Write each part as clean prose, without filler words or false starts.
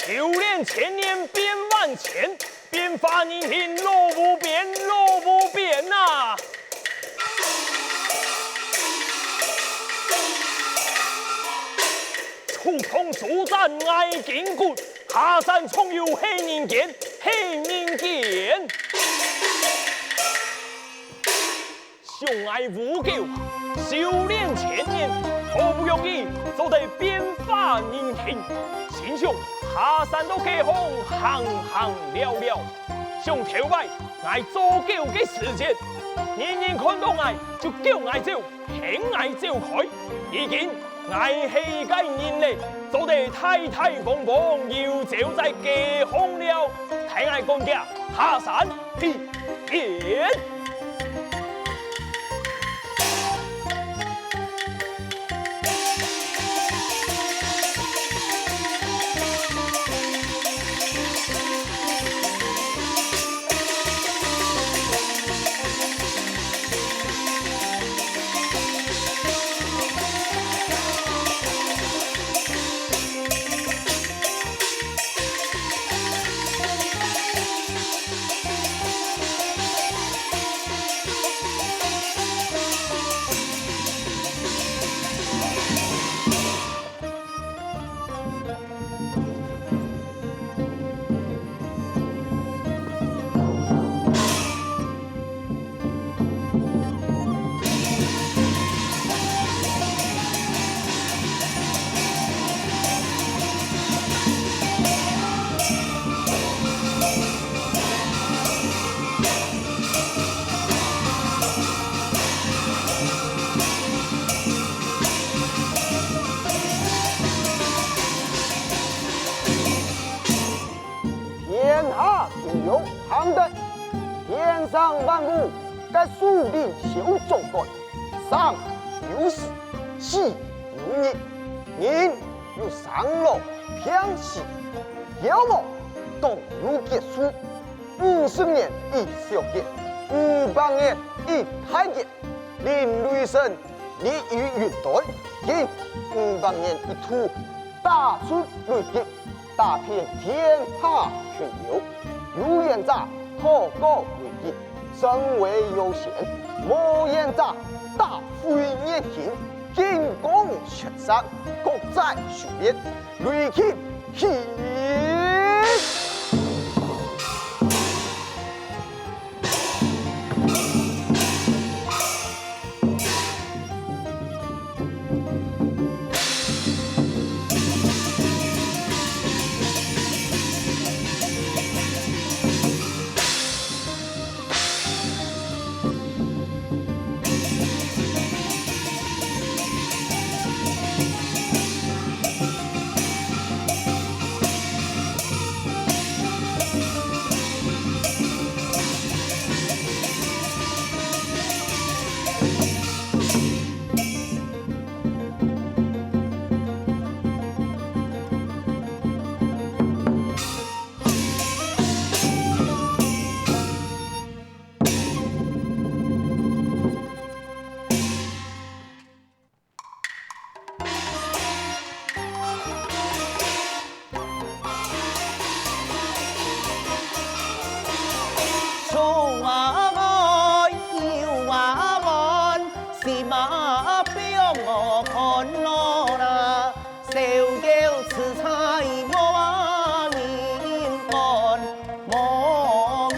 修炼千年变万千，变法你听路不变，路不变呐！出空出战爱筋骨，下山重游黑人间，黑人间。相爱无救，修炼千年，好不容易做得变法人听，心想。下山都给红，行行了了。想头摆爱做狗的时间，人人看到爱就叫爱走，恨爱走开。已经爱气个人嘞，做得太太风风，又走在给红了。太爱讲家下山必变。有行的，天上万物该树立修总管，上有死，下有孽，人有上路偏死，要么动如结束，50年一小劫，500年一太劫，林雷声，你与云队，今500年一突，打出雷霆，打遍天下群流。有言者好高为业，身为有贤；无言者大非业勤，进攻全山，国在修炼，雷霆起。此菜我话面干，莫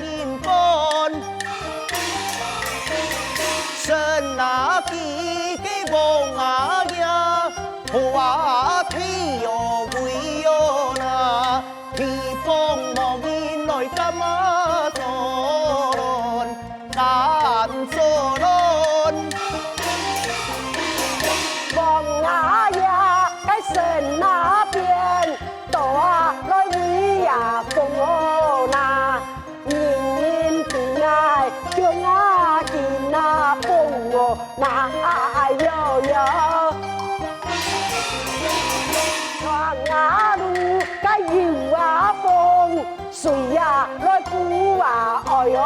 谁呀来补啊？哎呦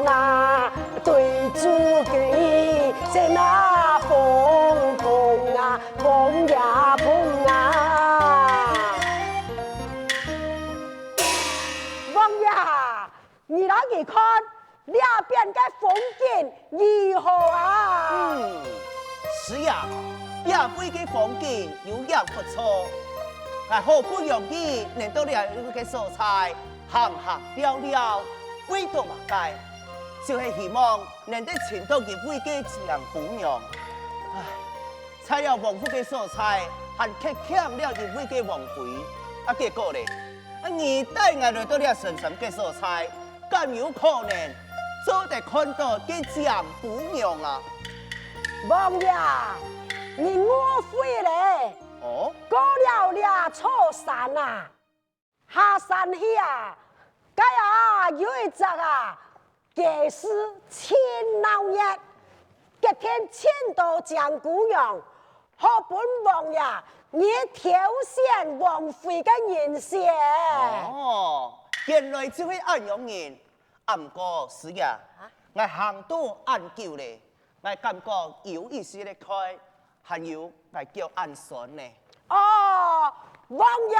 那对主给是那风风啊，风呀风啊！王爷，你来给看那边的风景如何啊？是呀，亚飞嘅风景有样不错，但好不容易能到了一个素材，行行了了，飞到马街，就是希望能得请到一位嘅自然姑娘。唉，采了王府嘅素材，还却抢了一位嘅王妃，结果咧，你带我来到了神神嘅素材，更有可能做得看到嘅自然姑娘啊！王爷，你误会了。哦，过了俩草山啊，下山去啊，该啊有一只啊，也是千闹热，隔天千多将姑娘，好本王爷，你挑选王妃的人选。哦，原来只会按样人，不过是呀，我行多按久咧，我感觉有意思咧开，还有我叫按顺呢。哦，王爷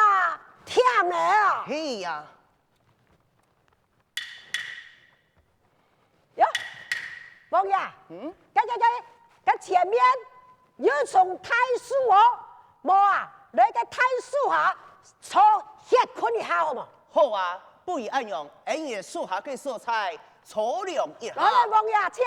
听了啊！嘿呀，哟，王爷，该前面有从太树哦，无啊，你个太树下坐歇困一下好冇？好啊，不如按样，俺也树下嘅素材粗量一下。来，王爷请。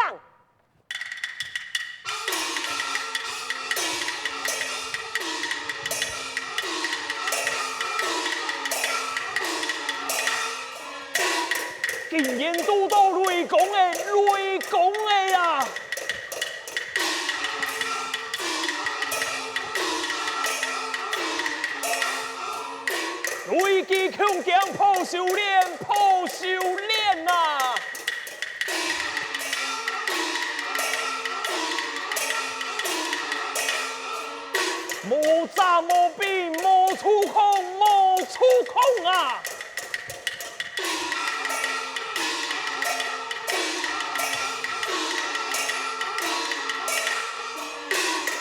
竟然都到雷公的呀！雷击强将破修炼呐！莫诈莫比莫出空啊！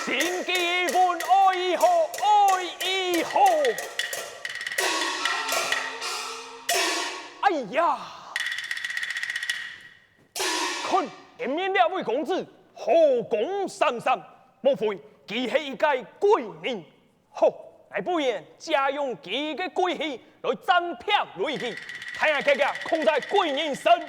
心机一份爱以后，哎呀！看前面两位公子后宫三三，莫非佢系一介贵人？好，来不然借用佢嘅贵气来占骗雷击，睇下佢嘅控在贵人身后。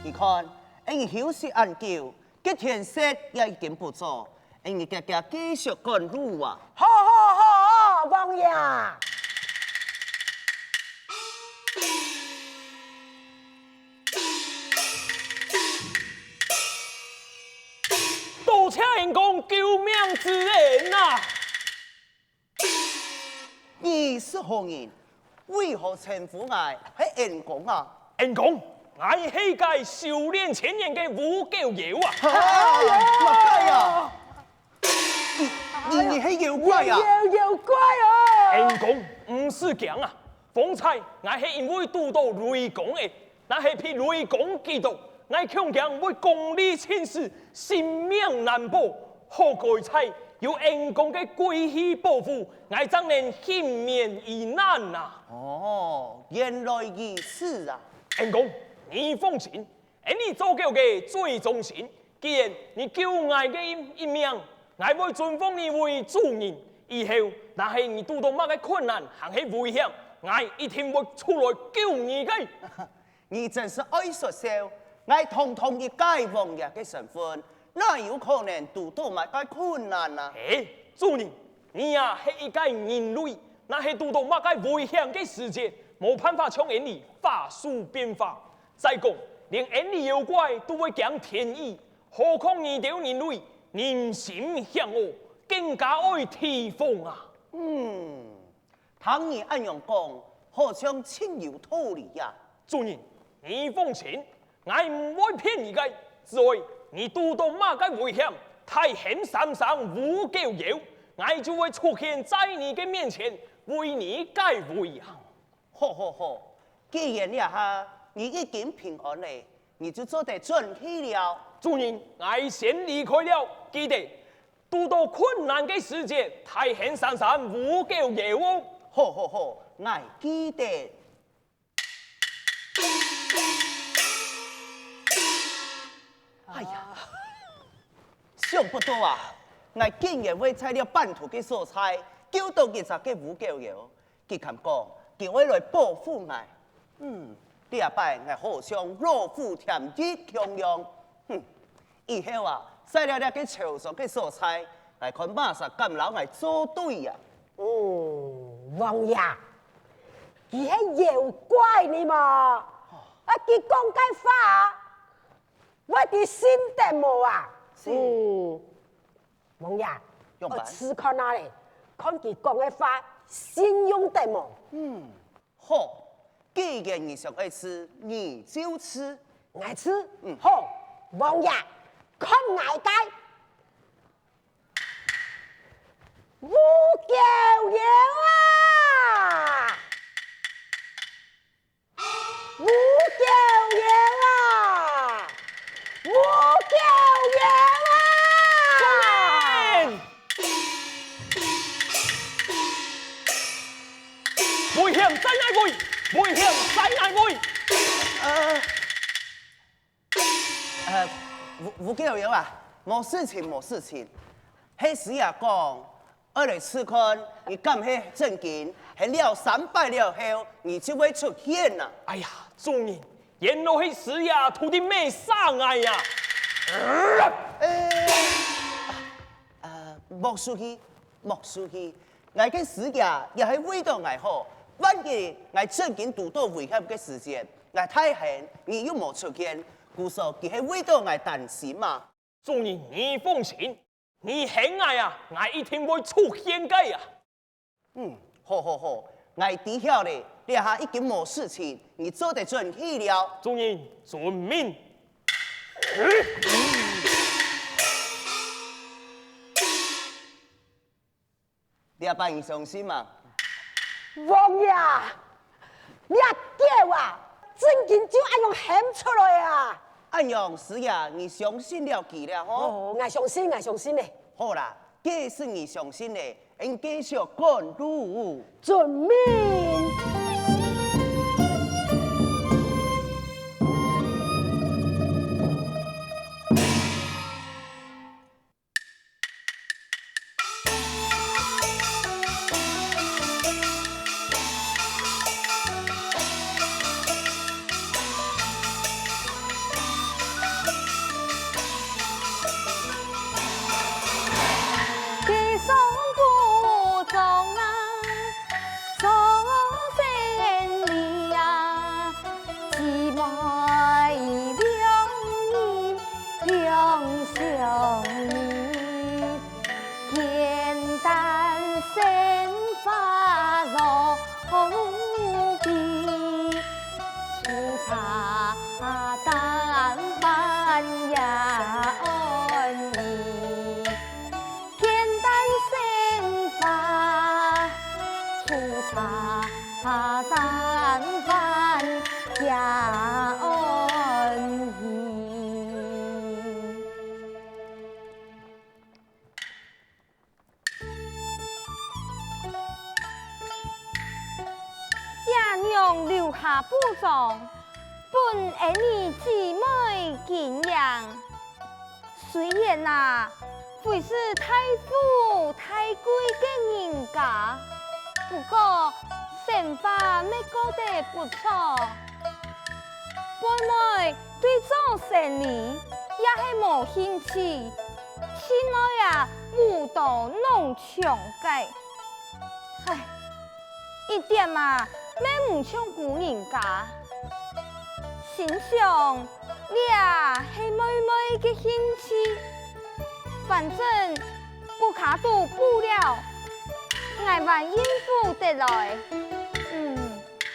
你看，你休息安久，这天色也已经不错，你家继续赶路啊！好，王爷。多谢人公救命之恩呐！你是何人？为何称呼我是恩公啊？恩公，我是个修炼千年的吴九妖啊！乜解啊？你是妖怪啊？妖怪哦！恩公不是强啊！方才我是因为拄到雷公的，那是被雷公击到，我强强为功利前事，性命难保。好怪猜有恩公的贵气保护，我怎能幸免于难呐？哦，原来如此啊！恩公，你放心，你做够的最忠心。既然你救我的一命，我会尊封你为主人，以后那是你遇到乜嘅困难，行起危险，我一定会出来救你嘅。你真是爱说笑，我通通一解王爷嘅身份，哪有可能遇到乜嘅困難啊？主人，你呀是一个人类，那是遇到乜嘅危险嘅事情，冇办法从眼里法术变化。再讲，连眼里妖怪都会讲天意，何况你条人类，人心向恶，更加爱提防啊！倘你按样讲，好像情有道理呀。主人，你放心，我唔会骗你嘅，只会你遇到乜嘅危险，太险山上无救药，我就会出现在你嘅面前，为你解围啊！好，既然你已经平安了，你就做得准去了。主人，我先离开了，记得遇到困难嘅时节，太险山上无救药哦。好，我记得。哎呀，想不到啊！我竟然会在了半途嘅所在，救到其实嘅无救药。佢咁讲，叫我来保护我。第二摆我好像老虎添翼强用。以后啊，在了个潮上嘅所在，来看马上咁老我做对呀。王爷，佢系妖怪呢嘛？佢讲嘅话，我哋信得冇啊？王爷，我试看下咧，看佢讲嘅话，信用得冇？好，既然你想爱吃，你就吃。爱吃？好，王爷，看爱街，无救药啊！无救药啊！无救药啊！危险在哪位？危险在哪位？吴救药啊，冇事情。迄时啊讲，我来试看，你敢係正经，係了300了後，你就會出現啦。哎呀，主人，原來係死呀，徒弟咩上來呀？莫輸氣，我嘅死呀，也係為到我好。萬一我正經遇到危險嘅時間，我太閒，你又冇出現，故說佢係為到我擔心嘛。主人，你放心，你很愛啊，我一定會出現嘅呀。好，我知曉咧，你下已經冇事情，你做得準去了。主人，遵命。你阿爸你相信嘛？王爷，你阿叫啊，正經就按用喊出來啊！按樣是呀，你相信了佢了吼。我相信咧。好啦，既是你相信咧，應繼續趕路。遵命。留下补偿，本儿女姊妹敬仰。虽然会是太富太贵的人家，不过生活没过得不错。本来对做生意也是无兴趣，现在呀无到农场界，唉，一点嘛没唔像古人家。心想你呀是妹妹的兴趣。反正不卡都不了，俺还应付得来，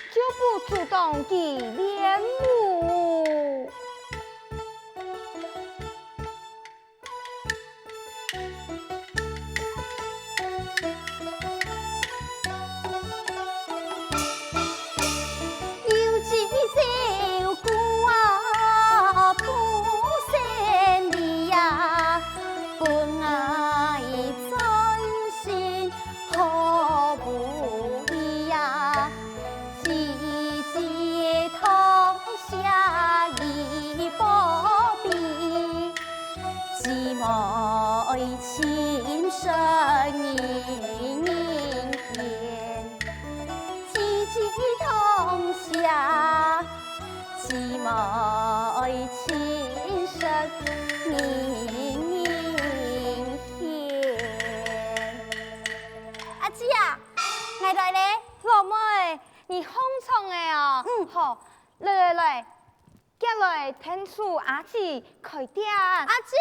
就不主动去恋慕。有几首歌啊，不胜离呀。本爱真心可不易呀，季节同下已不必，姊妹情深意凝甜，季节同下，姊妹情深意。阿姊啊，我来咧。老妹，你哄宠的哦。好，来，接来听出阿姊开店。阿姊，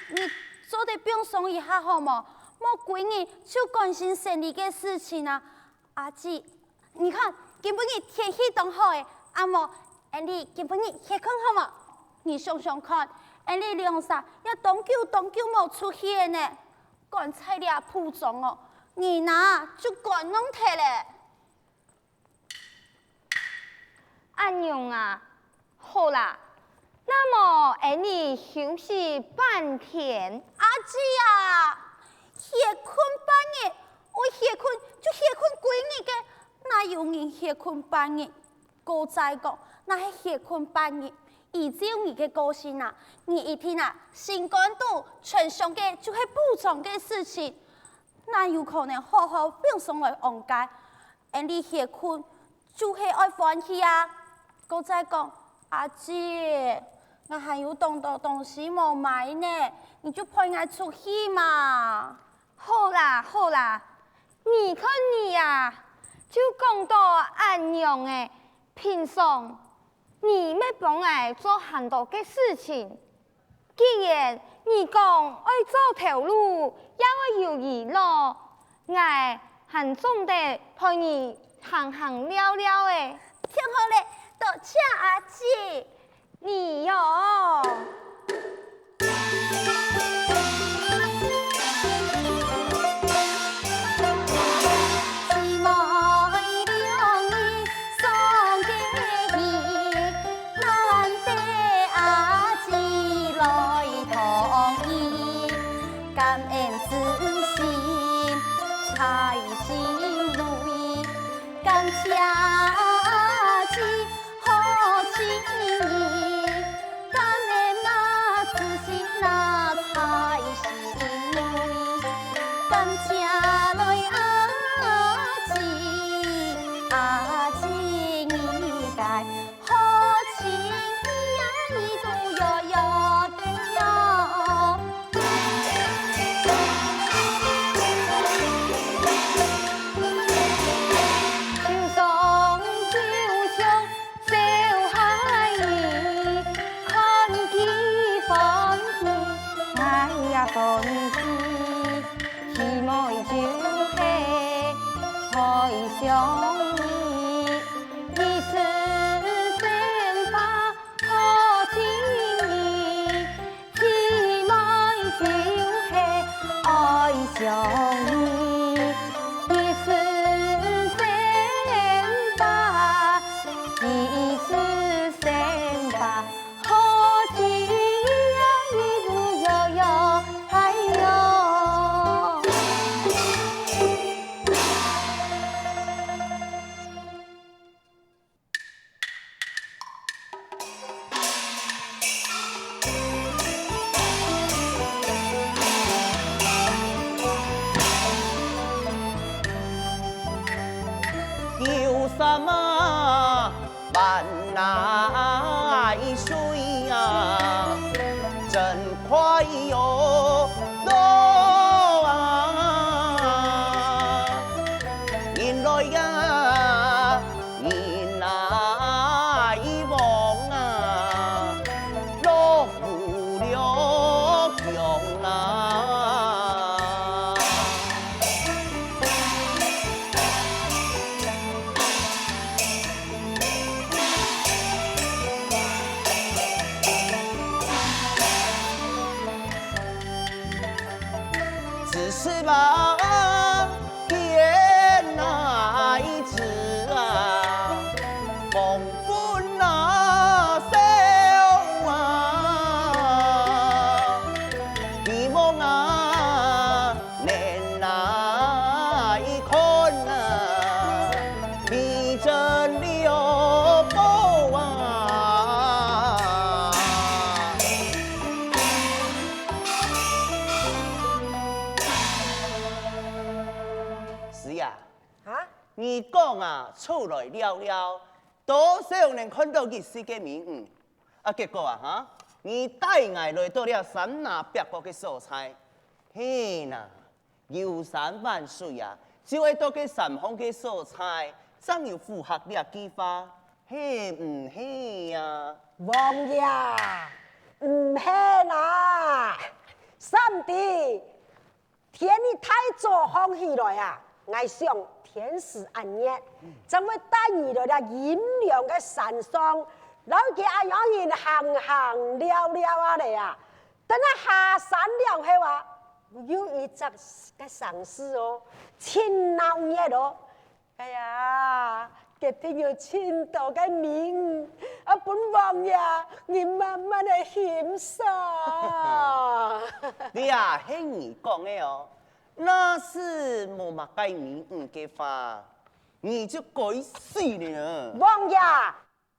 你做得放松一下好冇？莫规日就关心生意嘅事情啊。阿姊，你看今晡日天气当好诶，阿莫，你今晡日歇困好冇？你想想看，你两啥也当久冇出现呢？干菜俩铺装哦，你呐就干弄脱嘞。阿娘啊，好啦，那么你休息半天。阿姊啊，歇困半日，我歇困就歇困几日嘅，哪有人歇困半日？哥再讲，那是歇困半日。依照你嘅个性啊，你一天啊，心肝肚全想嘅就系补偿嘅事情，哪有可能好好放松来安家？你歇困就系爱欢喜啊！哥再讲，阿姊，我还有当多东西冇买呢，你就陪我出去嘛。好啦，你看你呀，就讲到安样诶，平常。你没帮我做很多嘅事情，既然你讲爱走条路，也爱有娱乐，我很重地陪你行聊聊诶。听好嘞，多谢阿姊，你哟。感恩之心，财心累，感谢阿姊好情意，感恩来水呀，真快哟落啊！原来呀，原来望啊，落不了强啊！只是吧，天来子啊，梦分那笑啊，希望啊，年来看啊，你真了不啊。是呀，啊，你讲啊，出来了了，多少人看到日世嘅名誉，结果啊哈，你带我来到了山那别国嘅所在，嘿呐，游山玩水啊，就会到嘅山峰嘅所在，怎又符合了计划？嘿唔嘿呀？王爷，唔系啦，三弟，天你太早放起来啊！我想天时暗夜，怎会带你来了阴凉嘅山上，老嘅阿养人行行聊聊啊嚟啊！等下下山了后啊，有一则嘅丧事哦，真闹热哦！哎呀，一定要千道嘅面，啊本王爷，你慢慢的欣赏。你啊，听你讲的哦。那是冇乜改名唔嘅话，你就改死了。王爷，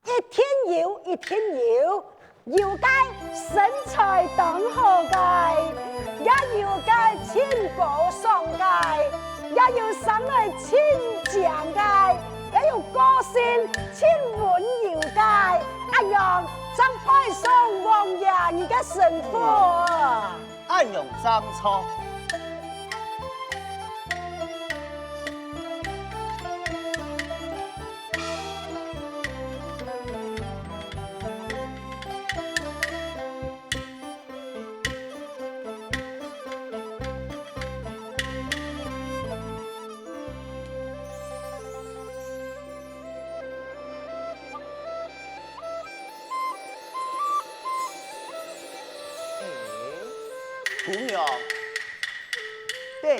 一天游一天游，游街身材等好街，也游街千步上街，也要生来千丈街，也要歌声千碗游街。哎呀，真配上王爷你嘅神父。按用张错。姑娘，殿